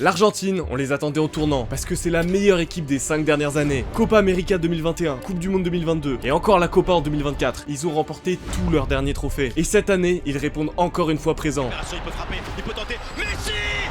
L'Argentine, on les attendait au tournant, parce que c'est la meilleure équipe des 5 dernières années. Copa América 2021, Coupe du Monde 2022, et encore la Copa en 2024. Ils ont remporté tous leurs derniers trophées. Et cette année, ils répondent encore une fois présents. Il peut frapper, il peut tenter, Messi!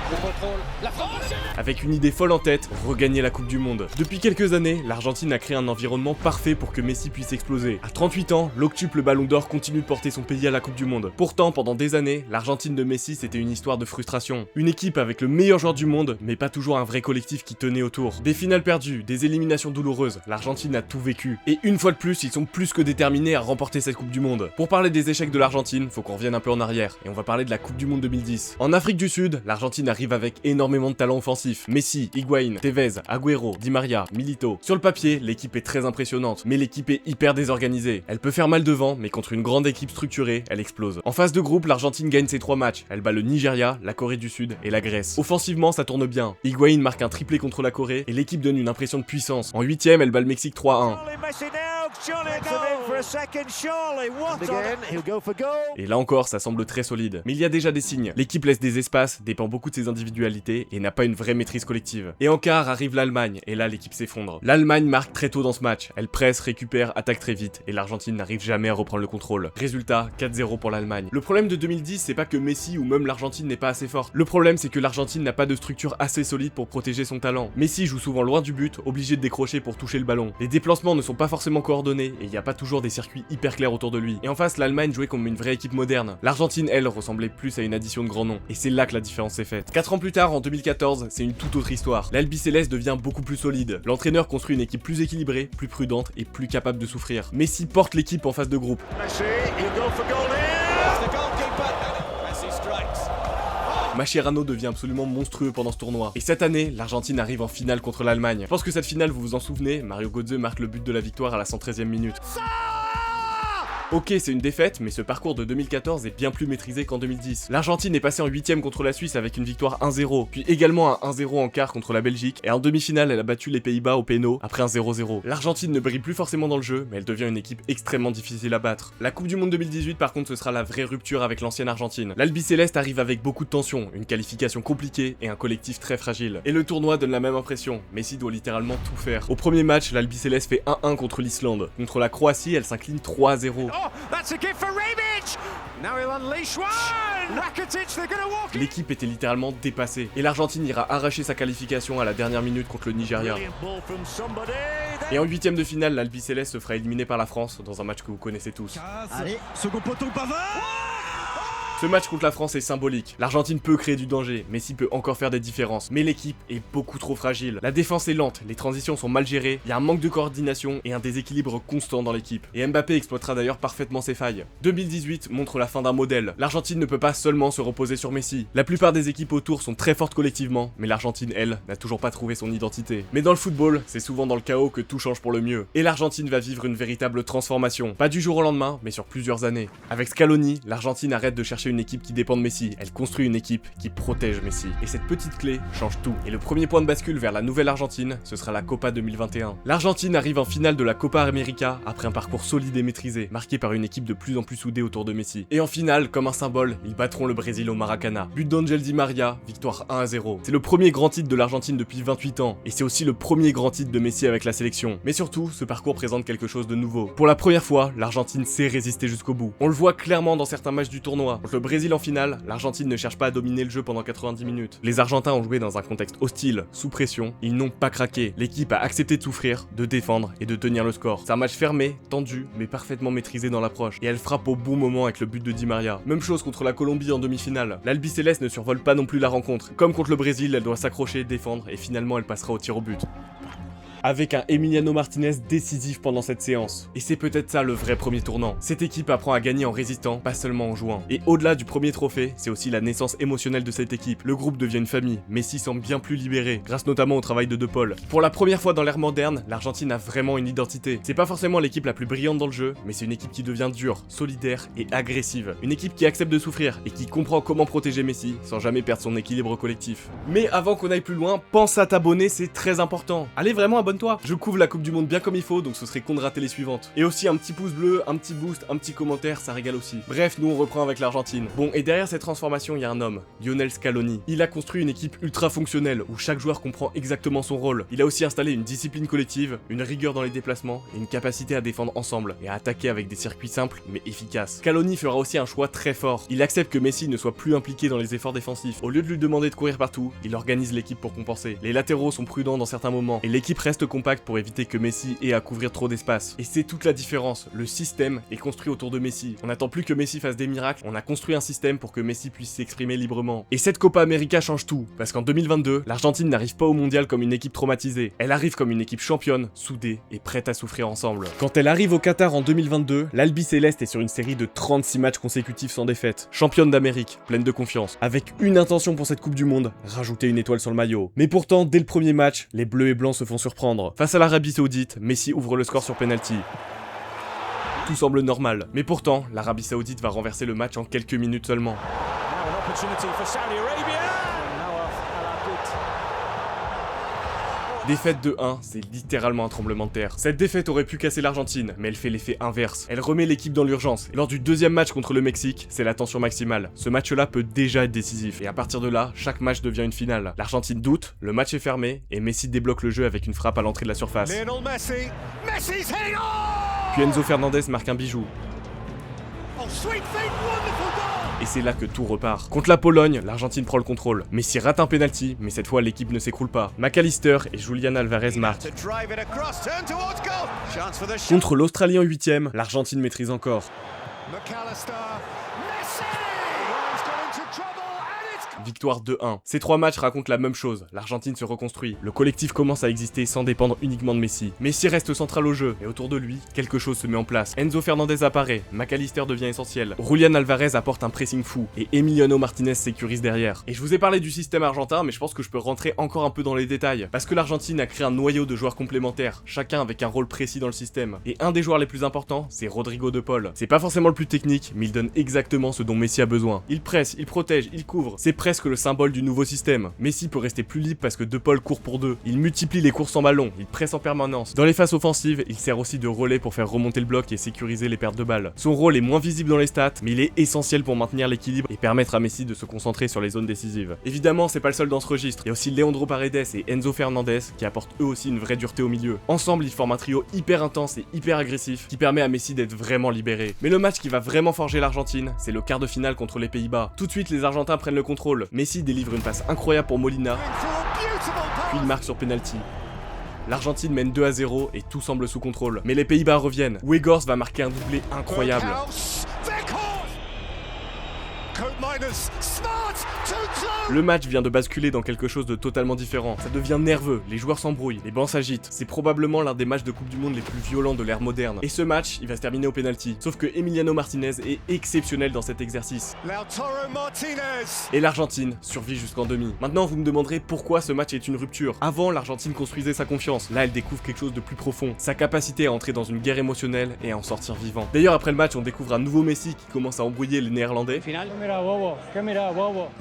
Le contrôle, la frappe. Avec une idée folle en tête, regagner la Coupe du Monde. Depuis quelques années, l'Argentine a créé un environnement parfait pour que Messi puisse exploser. À 38 ans, l'octuple Ballon d'Or continue de porter son pays à la Coupe du Monde. Pourtant, pendant des années, l'Argentine de Messi c'était une histoire de frustration. Une équipe avec le meilleur joueur du monde, mais pas toujours un vrai collectif qui tenait autour. Des finales perdues, des éliminations douloureuses, l'Argentine a tout vécu. Et une fois de plus, ils sont plus que déterminés à remporter cette Coupe du Monde. Pour parler des échecs de l'Argentine, faut qu'on revienne un peu en arrière, et on va parler de la Coupe du Monde 2010. En Afrique du Sud, l'Argentine arrive avec énormément de talent offensif. Messi, Higuaín, Tevez, Agüero, Di Maria, Milito. Sur le papier, l'équipe est très impressionnante, mais l'équipe est hyper désorganisée. Elle peut faire mal devant, mais contre une grande équipe structurée, elle explose. En phase de groupe, l'Argentine gagne ses 3 matchs. Elle bat le Nigeria, la Corée du Sud et la Grèce. Offensivement, ça tourne bien. Higuaín marque un triplé contre la Corée et l'équipe donne une impression de puissance. En 8ème, elle bat le Mexique 3-1. Et là encore, ça semble très solide. Mais il y a déjà des signes. L'équipe laisse des espaces, dépend beaucoup de ses individualités et n'a pas une vraie maîtrise collective. Et en quart arrive l'Allemagne, et là l'équipe s'effondre. L'Allemagne marque très tôt dans ce match. Elle presse, récupère, attaque très vite, et l'Argentine n'arrive jamais à reprendre le contrôle. Résultat, 4-0 pour l'Allemagne. Le problème de 2010, c'est pas que Messi ou même l'Argentine n'est pas assez forte. Le problème, c'est que l'Argentine n'a pas de structure assez solide pour protéger son talent. Messi joue souvent loin du but, obligé de décrocher pour toucher le ballon. Les déplacements ne sont pas forcément coordonnés, et il n'y a pas toujours des circuits hyper clairs autour de lui. Et en face, l'Allemagne jouait comme une vraie équipe moderne. L'Argentine, elle, ressemblait plus à une addition de grands noms. Et c'est là que la différence s'est faite. 4 ans plus tard, en 2014, c'est une toute autre histoire. L'Albiceleste devient beaucoup plus solide. L'entraîneur construit une équipe plus équilibrée, plus prudente et plus capable de souffrir. Messi porte l'équipe en phase de groupe. Mascherano devient absolument monstrueux pendant ce tournoi. Et cette année, l'Argentine arrive en finale contre l'Allemagne. Je pense que cette finale, vous vous en souvenez, Mario Götze marque le but de la victoire à la 113e minute. Ok, c'est une défaite, mais ce parcours de 2014 est bien plus maîtrisé qu'en 2010. L'Argentine est passée en 8ème contre la Suisse avec une victoire 1-0, puis également un 1-0 en quart contre la Belgique, et en demi-finale, elle a battu les Pays-Bas au péno après un 0-0. L'Argentine ne brille plus forcément dans le jeu, mais elle devient une équipe extrêmement difficile à battre. La Coupe du Monde 2018, par contre, ce sera la vraie rupture avec l'ancienne Argentine. L'Albiceleste arrive avec beaucoup de tension, une qualification compliquée et un collectif très fragile. Et le tournoi donne la même impression. Messi doit littéralement tout faire. Au premier match, l'Albiceleste fait 1-1 contre l'Islande. Contre la Croatie, elle s'incline 3-0. Oh, that's a gift for Rebic! Now he'll unleash one! Rakitic, they're gonna walk in! L'équipe était littéralement dépassée, et l'Argentine ira arracher sa qualification à la dernière minute contre le Nigeria. Et en 8ème de finale, l'Albiceleste se fera éliminer par la France dans un match que vous connaissez tous. Allez, second poteau Pavard. Ce match contre la France est symbolique. L'Argentine peut créer du danger, Messi peut encore faire des différences, mais l'équipe est beaucoup trop fragile. La défense est lente, les transitions sont mal gérées, il y a un manque de coordination et un déséquilibre constant dans l'équipe. Et Mbappé exploitera d'ailleurs parfaitement ses failles. 2018 montre la fin d'un modèle. L'Argentine ne peut pas seulement se reposer sur Messi. La plupart des équipes autour sont très fortes collectivement, mais l'Argentine, elle, n'a toujours pas trouvé son identité. Mais dans le football, c'est souvent dans le chaos que tout change pour le mieux. Et l'Argentine va vivre une véritable transformation. Pas du jour au lendemain, mais sur plusieurs années. Avec Scaloni, l'Argentine arrête de chercher une équipe qui dépend de Messi, elle construit une équipe qui protège Messi. Et cette petite clé change tout. Et le premier point de bascule vers la nouvelle Argentine, ce sera la Copa 2021. L'Argentine arrive en finale de la Copa América après un parcours solide et maîtrisé, marqué par une équipe de plus en plus soudée autour de Messi. Et en finale, comme un symbole, ils battront le Brésil au Maracana. But d'Angel Di Maria, victoire 1-0. C'est le premier grand titre de l'Argentine depuis 28 ans, et c'est aussi le premier grand titre de Messi avec la sélection. Mais surtout, ce parcours présente quelque chose de nouveau. Pour la première fois, l'Argentine sait résister jusqu'au bout. On le voit clairement dans certains matchs du tournoi. Contre le Brésil en finale, l'Argentine ne cherche pas à dominer le jeu pendant 90 minutes. Les Argentins ont joué dans un contexte hostile, sous pression, ils n'ont pas craqué. L'équipe a accepté de souffrir, de défendre et de tenir le score. C'est un match fermé, tendu, mais parfaitement maîtrisé dans l'approche. Et elle frappe au bon moment avec le but de Di Maria. Même chose contre la Colombie en demi-finale. L'Albiceleste ne survole pas non plus la rencontre. Comme contre le Brésil, elle doit s'accrocher, défendre et finalement elle passera au tir au but. Avec un Emiliano Martinez décisif pendant cette séance. Et c'est peut-être ça le vrai premier tournant. Cette équipe apprend à gagner en résistant, pas seulement en jouant. Et au-delà du premier trophée, c'est aussi la naissance émotionnelle de cette équipe. Le groupe devient une famille, Messi semble bien plus libéré, grâce notamment au travail de De Paul. Pour la première fois dans l'ère moderne, l'Argentine a vraiment une identité. C'est pas forcément l'équipe la plus brillante dans le jeu, mais c'est une équipe qui devient dure, solidaire et agressive. Une équipe qui accepte de souffrir et qui comprend comment protéger Messi sans jamais perdre son équilibre collectif. Mais avant qu'on aille plus loin, pense à t'abonner, c'est très important. Allez vraiment abonner abonne-toi. Je couvre la Coupe du Monde bien comme il faut, donc ce serait con de rater les suivantes. Et aussi un petit pouce bleu, un petit boost, un petit commentaire, ça régale aussi. Bref, nous on reprend avec l'Argentine. Bon, et derrière cette transformation, il y a un homme, Lionel Scaloni. Il a construit une équipe ultra fonctionnelle, où chaque joueur comprend exactement son rôle. Il a aussi installé une discipline collective, une rigueur dans les déplacements, et une capacité à défendre ensemble, et à attaquer avec des circuits simples, mais efficaces. Scaloni fera aussi un choix très fort. Il accepte que Messi ne soit plus impliqué dans les efforts défensifs. Au lieu de lui demander de courir partout, il organise l'équipe pour compenser. Les latéraux sont prudents dans certains moments, et l'équipe reste compacte pour éviter que Messi ait à couvrir trop d'espace. Et c'est toute la différence, le système est construit autour de Messi. On n'attend plus que Messi fasse des miracles, on a construit un système pour que Messi puisse s'exprimer librement. Et cette Copa América change tout, parce qu'en 2022, l'Argentine n'arrive pas au mondial comme une équipe traumatisée, elle arrive comme une équipe championne, soudée et prête à souffrir ensemble. Quand elle arrive au Qatar en 2022, l'Albi Céleste est sur une série de 36 matchs consécutifs sans défaite, championne d'Amérique, pleine de confiance, avec une intention pour cette Coupe du Monde, rajouter une étoile sur le maillot. Mais pourtant, dès le premier match, les bleus et blancs se font surprendre. Face à l'Arabie Saoudite, Messi ouvre le score sur penalty. Tout semble normal, mais pourtant, l'Arabie Saoudite va renverser le match en quelques minutes seulement. Défaite de 1, c'est littéralement un tremblement de terre. Cette défaite aurait pu casser l'Argentine, mais elle fait l'effet inverse. Elle remet l'équipe dans l'urgence. Lors du deuxième match contre le Mexique, c'est la tension maximale. Ce match-là peut déjà être décisif, et à partir de là, chaque match devient une finale. L'Argentine doute, le match est fermé, et Messi débloque le jeu avec une frappe à l'entrée de la surface. Puis Enzo Fernandez marque un bijou. Et c'est là que tout repart. Contre la Pologne, l'Argentine prend le contrôle. Messi rate un penalty, mais cette fois l'équipe ne s'écroule pas. McAllister et Julian Alvarez marquent. Contre l'Australie en 8ème, l'Argentine maîtrise encore. Victoire 2-1. Ces 3 matchs racontent la même chose, l'Argentine se reconstruit. Le collectif commence à exister sans dépendre uniquement de Messi. Messi reste central au jeu, et autour de lui, quelque chose se met en place. Enzo Fernandez apparaît, McAllister devient essentiel, Julian Alvarez apporte un pressing fou, et Emiliano Martinez sécurise derrière. Et je vous ai parlé du système argentin, mais je pense que je peux rentrer encore un peu dans les détails. Parce que l'Argentine a créé un noyau de joueurs complémentaires, chacun avec un rôle précis dans le système. Et un des joueurs les plus importants, c'est Rodrigo de Paul. C'est pas forcément le plus technique, mais il donne exactement ce dont Messi a besoin. Il presse, il protège, il couvre, c'est presque le symbole du nouveau système. Messi peut rester plus libre parce que De Paul court pour deux. Il multiplie les courses en ballon, il presse en permanence. Dans les phases offensives, il sert aussi de relais pour faire remonter le bloc et sécuriser les pertes de balles. Son rôle est moins visible dans les stats, mais il est essentiel pour maintenir l'équilibre et permettre à Messi de se concentrer sur les zones décisives. Évidemment, c'est pas le seul dans ce registre. Il y a aussi Leandro Paredes et Enzo Fernandez qui apportent eux aussi une vraie dureté au milieu. Ensemble, ils forment un trio hyper intense et hyper agressif qui permet à Messi d'être vraiment libéré. Mais le match qui va vraiment forger l'Argentine, c'est le quart de finale contre les Pays-Bas. Tout de suite, les Argentins prennent le contrôle. Messi délivre une passe incroyable pour Molina, puis il marque sur penalty. L'Argentine mène 2-0 et tout semble sous contrôle. Mais les Pays-Bas reviennent. Weghorst va marquer un doublé incroyable. Le match vient de basculer dans quelque chose de totalement différent. Ça devient nerveux, les joueurs s'embrouillent, les bancs s'agitent. C'est probablement l'un des matchs de Coupe du Monde les plus violents de l'ère moderne. Et ce match, il va se terminer au penalty. Sauf que Emiliano Martinez est exceptionnel dans cet exercice. Et l'Argentine survit jusqu'en demi. Maintenant, vous me demanderez pourquoi ce match est une rupture. Avant, l'Argentine construisait sa confiance. Là, elle découvre quelque chose de plus profond. Sa capacité à entrer dans une guerre émotionnelle et à en sortir vivant. D'ailleurs, après le match, on découvre un nouveau Messi qui commence à embrouiller les Néerlandais.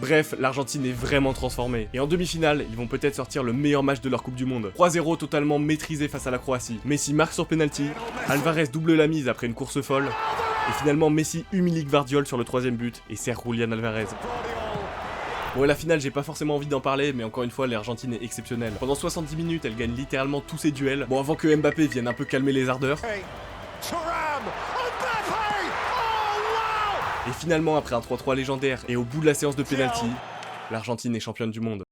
Bref, l'Argentine est vraiment transformée. Et en demi-finale, ils vont peut-être sortir le meilleur match de leur Coupe du Monde. 3-0 totalement maîtrisé face à la Croatie. Messi marque sur penalty, Alvarez double la mise après une course folle, et finalement Messi humilie Gvardiol sur le 3ème but et sert Julian Alvarez. Bon, et la finale, j'ai pas forcément envie d'en parler, mais encore une fois, l'Argentine est exceptionnelle. Pendant 70 minutes, elle gagne littéralement tous ses duels. Bon, avant que Mbappé vienne un peu calmer les ardeurs. Et finalement, après un 3-3 légendaire et au bout de la séance de penalty, l'Argentine est championne du monde.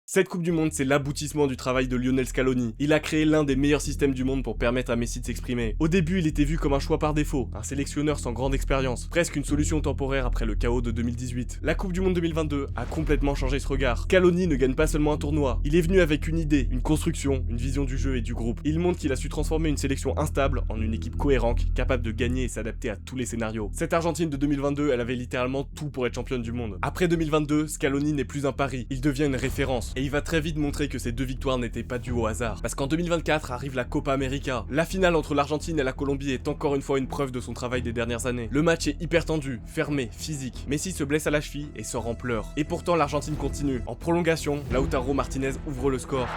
Cette Coupe du Monde, c'est l'aboutissement du travail de Lionel Scaloni. Il a créé l'un des meilleurs systèmes du monde pour permettre à Messi de s'exprimer. Au début, il était vu comme un choix par défaut, un sélectionneur sans grande expérience, presque une solution temporaire après le chaos de 2018. La Coupe du Monde 2022 a complètement changé ce regard. Scaloni ne gagne pas seulement un tournoi, il est venu avec une idée, une construction, une vision du jeu et du groupe. Il montre qu'il a su transformer une sélection instable en une équipe cohérente, capable de gagner et s'adapter à tous les scénarios. Cette Argentine de 2022, elle avait littéralement tout pour être championne du monde. Après 2022, Scaloni n'est plus un pari, il devient une référence. Et il va très vite montrer que ces deux victoires n'étaient pas dues au hasard. Parce qu'en 2024 arrive la Copa América. La finale entre l'Argentine et la Colombie est encore une fois une preuve de son travail des dernières années. Le match est hyper tendu, fermé, physique. Messi se blesse à la cheville et sort en pleurs. Et pourtant l'Argentine continue. En prolongation, Lautaro Martinez ouvre le score.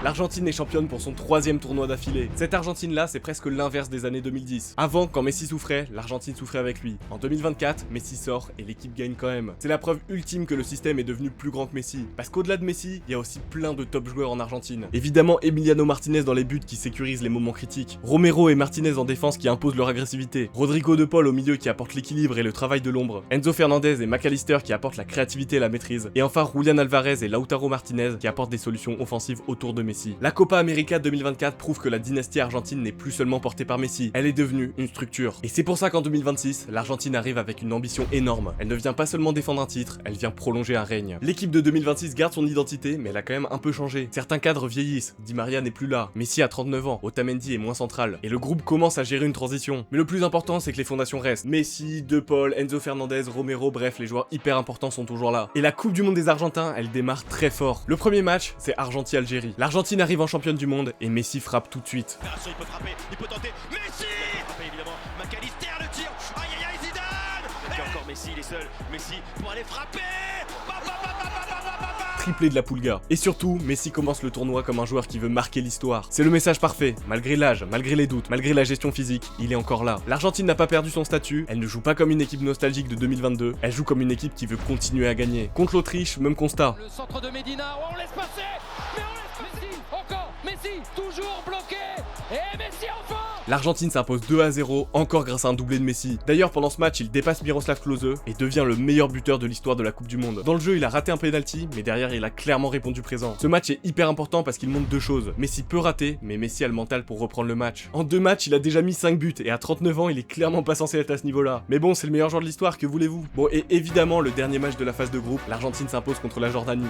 L'Argentine est championne pour son 3e tournoi d'affilée. Cette Argentine-là, c'est presque l'inverse des années 2010. Avant, quand Messi souffrait, l'Argentine souffrait avec lui. En 2024, Messi sort et l'équipe gagne quand même. C'est la preuve ultime que le système est devenu plus grand que Messi. Parce qu'au-delà de Messi, il y a aussi plein de top joueurs en Argentine. Évidemment, Emiliano Martinez dans les buts qui sécurise les moments critiques. Romero et Martinez en défense qui imposent leur agressivité. Rodrigo de Paul au milieu qui apporte l'équilibre et le travail de l'ombre. Enzo Fernandez et McAllister qui apportent la créativité et la maîtrise. Et enfin, Julián Alvarez et Lautaro Martinez qui apportent des solutions offensives autour de Messi. La Copa América 2024 prouve que la dynastie argentine n'est plus seulement portée par Messi, elle est devenue une structure. Et c'est pour ça qu'en 2026, l'Argentine arrive avec une ambition énorme. Elle ne vient pas seulement défendre un titre, elle vient prolonger un règne. L'équipe de 2026 garde son identité, mais elle a quand même un peu changé. Certains cadres vieillissent, Di Maria n'est plus là, Messi a 39 ans, Otamendi est moins central, et le groupe commence à gérer une transition. Mais le plus important, c'est que les fondations restent. Messi, De Paul, Enzo Fernandez, Romero, bref, les joueurs hyper importants sont toujours là. Et la Coupe du Monde des Argentins, elle démarre très fort. Le premier match, c'est Argentine-Algérie. L'Argentine arrive en championne du monde, et Messi frappe tout de suite. Il peut frapper, il peut tenter. Messi frappé évidemment. McAllister le tir. Aïe aïe aïe Zidane. Et encore Messi, il est seul. Messi pour aller frapper. Triplé de la Pulga. Et surtout, Messi commence le tournoi comme un joueur qui veut marquer l'histoire. C'est le message parfait. Malgré l'âge, malgré les doutes, malgré la gestion physique, il est encore là. L'Argentine n'a pas perdu son statut, elle ne joue pas comme une équipe nostalgique de 2022, elle joue comme une équipe qui veut continuer à gagner. Contre l'Autriche, même constat. Le centre de Medina, on laisse passer, mais on laisse Messi, encore Messi, toujours bloqué, et Messi enfin. L'Argentine s'impose 2-0, encore grâce à un doublé de Messi. D'ailleurs, pendant ce match, il dépasse Miroslav Klose et devient le meilleur buteur de l'histoire de la Coupe du Monde. Dans le jeu, il a raté un penalty, mais derrière, il a clairement répondu présent. Ce match est hyper important parce qu'il montre deux choses. Messi peut rater, mais Messi a le mental pour reprendre le match. En 2 matchs, il a déjà mis 5 buts, et à 39 ans, il est clairement pas censé être à ce niveau-là. Mais bon, c'est le meilleur joueur de l'histoire, que voulez-vous? Bon, et évidemment, le dernier match de la phase de groupe, l'Argentine s'impose contre la Jordanie.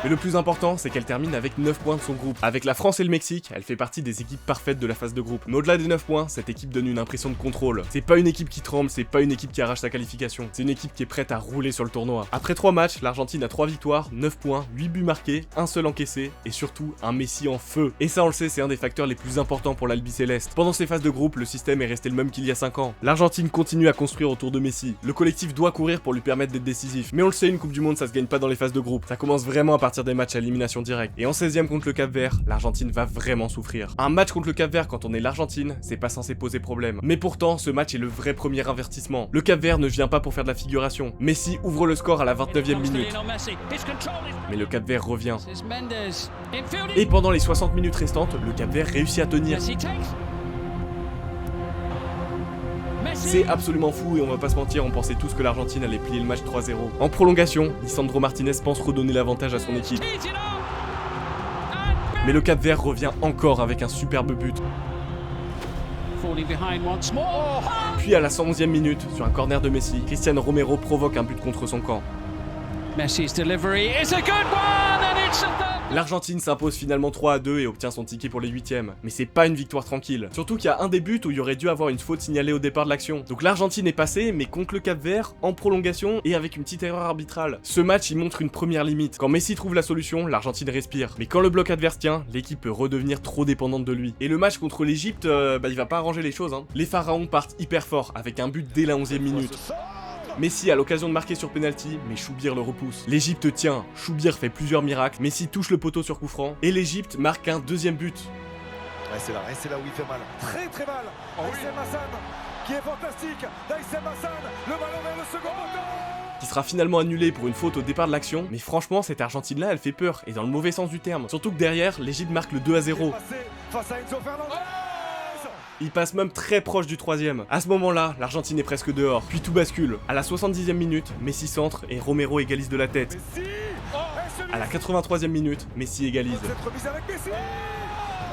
Mais le plus important, c'est qu'elle termine avec 9 points de son groupe. Avec la France et le Mexique, elle fait partie des équipes parfaites de la phase de groupe. Mais au-delà des 9 points, cette équipe donne une impression de contrôle. C'est pas une équipe qui tremble, c'est pas une équipe qui arrache sa qualification. C'est une équipe qui est prête à rouler sur le tournoi. Après 3 matchs, l'Argentine a 3 victoires, 9 points, 8 buts marqués, un seul encaissé, et surtout un Messi en feu. Et ça, on le sait, c'est un des facteurs les plus importants pour l'Albi Céleste. Pendant ces phases de groupe, le système est resté le même qu'il y a 5 ans. L'Argentine continue à construire autour de Messi. Le collectif doit courir pour lui permettre d'être décisif. Mais on le sait, une Coupe du Monde, ça se gagne pas dans les phases de groupe. Ça commence vraiment à partir des matchs à élimination directe. Et en 16e contre le Cap-Vert, l'Argentine va vraiment souffrir. Un match contre le Cap-Vert quand on est l'Argentine, c'est pas censé poser problème. Mais pourtant, ce match est le vrai premier avertissement. Le Cap-Vert ne vient pas pour faire de la figuration. Messi ouvre le score à la 29e minute. Mais le Cap-Vert revient. Et pendant les 60 minutes restantes, le Cap-Vert réussit à tenir. C'est absolument fou et on va pas se mentir, on pensait tous que l'Argentine allait plier le match 3-0. En prolongation, Lisandro Martinez pense redonner l'avantage à son équipe. Mais le Cap-Vert revient encore avec un superbe but. Puis à la 111e minute, sur un corner de Messi, Cristiano Romero provoque un but contre son camp. Messi's delivery is a good one and it's L'Argentine s'impose finalement 3-2 et obtient son ticket pour les 8e. Mais c'est pas une victoire tranquille. Surtout qu'il y a un des buts où il y aurait dû avoir une faute signalée au départ de l'action. Donc l'Argentine est passée, mais contre le Cap-Vert, en prolongation et avec une petite erreur arbitrale. Ce match, il montre une première limite. Quand Messi trouve la solution, l'Argentine respire. Mais quand le bloc adverse tient, l'équipe peut redevenir trop dépendante de lui. Et le match contre l'Egypte, il va pas arranger les choses. Les Pharaons partent hyper fort, avec un but dès la 11e minute. Messi a l'occasion de marquer sur penalty, mais Choubir le repousse. L'Egypte tient, Choubir fait plusieurs miracles, Messi touche le poteau sur coup franc, et l'Egypte marque un deuxième but. Ouais, c'est là où il fait mal. Très très mal. Aïssem Hassan, qui est fantastique. Aïssem Hassan, le ballon vers le second poteau. Qui sera finalement annulé pour une faute au départ de l'action, mais franchement, cette Argentine-là, elle fait peur, et dans le mauvais sens du terme. Surtout que derrière, l'Egypte marque le 2-0. Face à Enzo Fernandez. Il passe même très proche du 3e. À ce moment-là, l'Argentine est presque dehors. Puis tout bascule. À la 70e minute, Messi centre et Romero égalise de la tête. À la 83e minute, Messi égalise.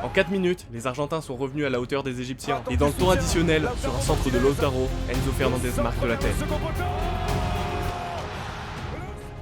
En 4 minutes, les Argentins sont revenus à la hauteur des Égyptiens. Et dans le temps additionnel, sur un centre de Lautaro, Enzo Fernandez marque de la tête.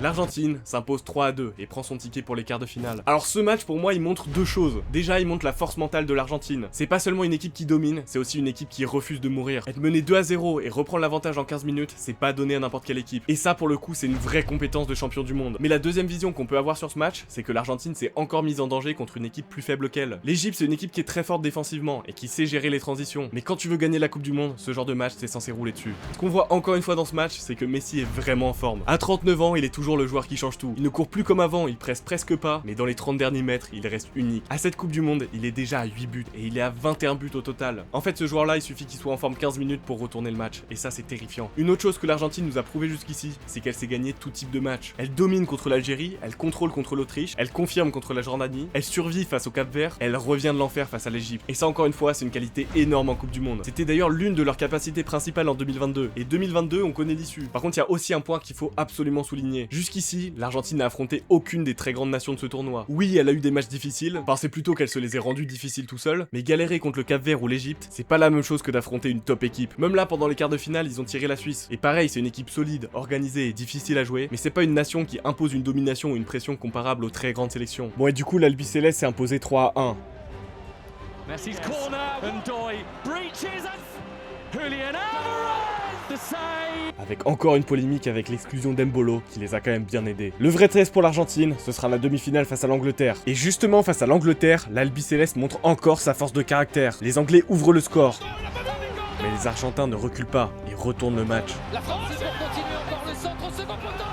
L'Argentine s'impose 3-2 et prend son ticket pour les quarts de finale. Alors ce match pour moi il montre deux choses. Déjà il montre la force mentale de l'Argentine. C'est pas seulement une équipe qui domine, c'est aussi une équipe qui refuse de mourir. Être mené 2-0 et reprendre l'avantage en 15 minutes, c'est pas donné à n'importe quelle équipe. Et ça pour le coup c'est une vraie compétence de champion du monde. Mais la deuxième vision qu'on peut avoir sur ce match, c'est que l'Argentine s'est encore mise en danger contre une équipe plus faible qu'elle. L'Égypte c'est une équipe qui est très forte défensivement et qui sait gérer les transitions. Mais quand tu veux gagner la Coupe du Monde, ce genre de match c'est censé rouler dessus. Ce qu'on voit encore une fois dans ce match, c'est que Messi est vraiment en forme. À 39 ans, il est toujours le joueur qui change tout. Il ne court plus comme avant, il presse presque pas, mais dans les 30 derniers mètres, il reste unique. À cette Coupe du Monde, il est déjà à 8 buts et il est à 21 buts au total. En fait, ce joueur-là, il suffit qu'il soit en forme 15 minutes pour retourner le match, et ça c'est terrifiant. Une autre chose que l'Argentine nous a prouvé jusqu'ici, c'est qu'elle sait gagner tout type de match. Elle domine contre l'Algérie, elle contrôle contre l'Autriche, elle confirme contre la Jordanie, elle survit face au Cap-Vert, elle revient de l'enfer face à l'Égypte. Et ça encore une fois, c'est une qualité énorme en Coupe du Monde. C'était d'ailleurs l'une de leurs capacités principales en 2022, et 2022, on connaît l'issue. Par contre, il y a aussi un point qu'il faut absolument souligner. Jusqu'ici, l'Argentine n'a affronté aucune des très grandes nations de ce tournoi. Oui, elle a eu des matchs difficiles, enfin c'est plutôt qu'elle se les ait rendus difficiles tout seul, mais galérer contre le Cap-Vert ou l'Égypte, c'est pas la même chose que d'affronter une top équipe. Même là, pendant les quarts de finale, ils ont tiré la Suisse. Et pareil, c'est une équipe solide, organisée et difficile à jouer, mais c'est pas une nation qui impose une domination ou une pression comparable aux très grandes sélections. Bon, et du coup, l'Albi Céleste s'est imposé 3-1. Messi's corner, Ndoye breaches and Julian Alvarez, the save. Avec encore une polémique avec l'exclusion d'Embolo qui les a quand même bien aidés. Le vrai test pour l'Argentine, ce sera la demi-finale face à l'Angleterre. Et justement face à l'Angleterre, l'Albi Céleste montre encore sa force de caractère. Les Anglais ouvrent le score. Mais les Argentins ne reculent pas et retournent le match. La France c'est pour continuer encore le centre au second poteau.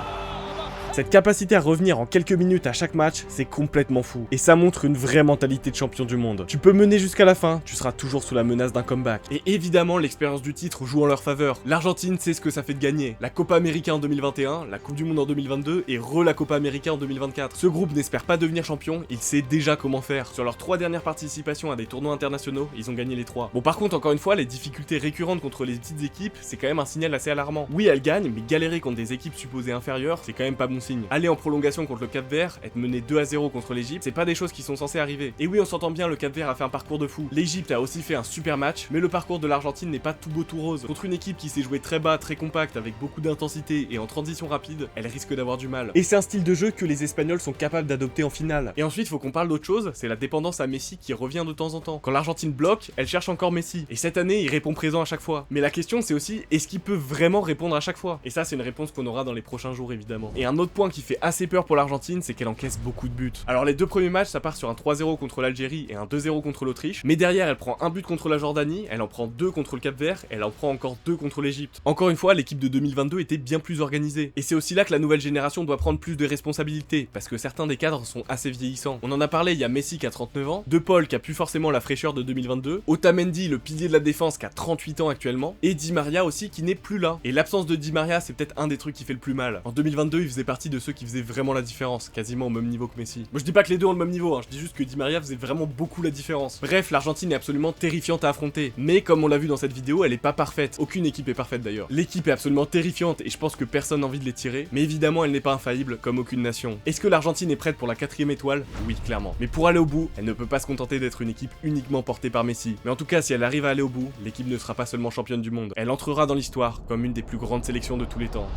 Cette capacité à revenir en quelques minutes à chaque match, c'est complètement fou. Et ça montre une vraie mentalité de champion du monde. Tu peux mener jusqu'à la fin, tu seras toujours sous la menace d'un comeback. Et évidemment, l'expérience du titre joue en leur faveur. L'Argentine sait ce que ça fait de gagner. La Copa América en 2021, la Coupe du Monde en 2022 et la Copa América en 2024. Ce groupe n'espère pas devenir champion, il sait déjà comment faire. Sur leurs 3 dernières participations à des tournois internationaux, ils ont gagné les 3. Bon par contre, encore une fois, les difficultés récurrentes contre les petites équipes, c'est quand même un signal assez alarmant. Oui, elles gagnent, mais galérer contre des équipes supposées inférieures, c'est quand même pas bon signe. Aller en prolongation contre le Cap-Vert, être mené 2-0 contre l'Égypte, c'est pas des choses qui sont censées arriver. Et oui, on s'entend bien, le Cap-Vert a fait un parcours de fou. L'Égypte a aussi fait un super match, mais le parcours de l'Argentine n'est pas tout beau tout rose. Contre une équipe qui s'est jouée très bas, très compacte, avec beaucoup d'intensité et en transition rapide, elle risque d'avoir du mal. Et c'est un style de jeu que les Espagnols sont capables d'adopter en finale. Et ensuite, faut qu'on parle d'autre chose, c'est la dépendance à Messi qui revient de temps en temps. Quand l'Argentine bloque, elle cherche encore Messi. Et cette année, il répond présent à chaque fois. Mais la question, c'est aussi, est-ce qu'il peut vraiment répondre à chaque fois? Et ça, c'est une réponse qu'on aura dans les prochains jours, évidemment. Et un autre point qui fait assez peur pour l'Argentine, c'est qu'elle encaisse beaucoup de buts. Alors les 2 premiers matchs, ça part sur un 3-0 contre l'Algérie et un 2-0 contre l'Autriche, mais derrière elle prend un but contre la Jordanie, elle en prend 2 contre le Cap-Vert, elle en prend encore 2 contre l'Égypte. Encore une fois, l'équipe de 2022 était bien plus organisée. Et c'est aussi là que la nouvelle génération doit prendre plus de responsabilités, parce que certains des cadres sont assez vieillissants. On en a parlé, il y a Messi qui a 39 ans, De Paul qui a plus forcément la fraîcheur de 2022, Otamendi, le pilier de la défense qui a 38 ans actuellement, et Di Maria aussi qui n'est plus là. Et l'absence de Di Maria, c'est peut-être un des trucs qui fait le plus mal. En 2022, il faisait partie de ceux qui faisaient vraiment la différence, quasiment au même niveau que Messi. Moi je dis pas que les deux ont le même niveau, hein, je dis juste que Di Maria faisait vraiment beaucoup la différence. Bref, l'Argentine est absolument terrifiante à affronter, mais comme on l'a vu dans cette vidéo, elle est pas parfaite. Aucune équipe est parfaite d'ailleurs. L'équipe est absolument terrifiante et je pense que personne n'a envie de les tirer, mais évidemment elle n'est pas infaillible comme aucune nation. Est-ce que l'Argentine est prête pour la 4ème étoile? Oui, clairement. Mais pour aller au bout, elle ne peut pas se contenter d'être une équipe uniquement portée par Messi. Mais en tout cas, si elle arrive à aller au bout, l'équipe ne sera pas seulement championne du monde, elle entrera dans l'histoire comme une des plus grandes sélections de tous les temps.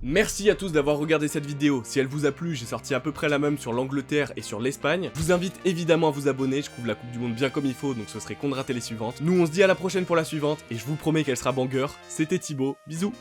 Merci à tous d'avoir regardé cette vidéo. Si elle vous a plu, j'ai sorti à peu près la même sur l'Angleterre et sur l'Espagne. Je vous invite évidemment à vous abonner, je couvre la Coupe du Monde bien comme il faut, donc ce serait con de rater les suivantes. Nous on se dit à la prochaine pour la suivante, et je vous promets qu'elle sera banger. C'était Thibaut, bisous.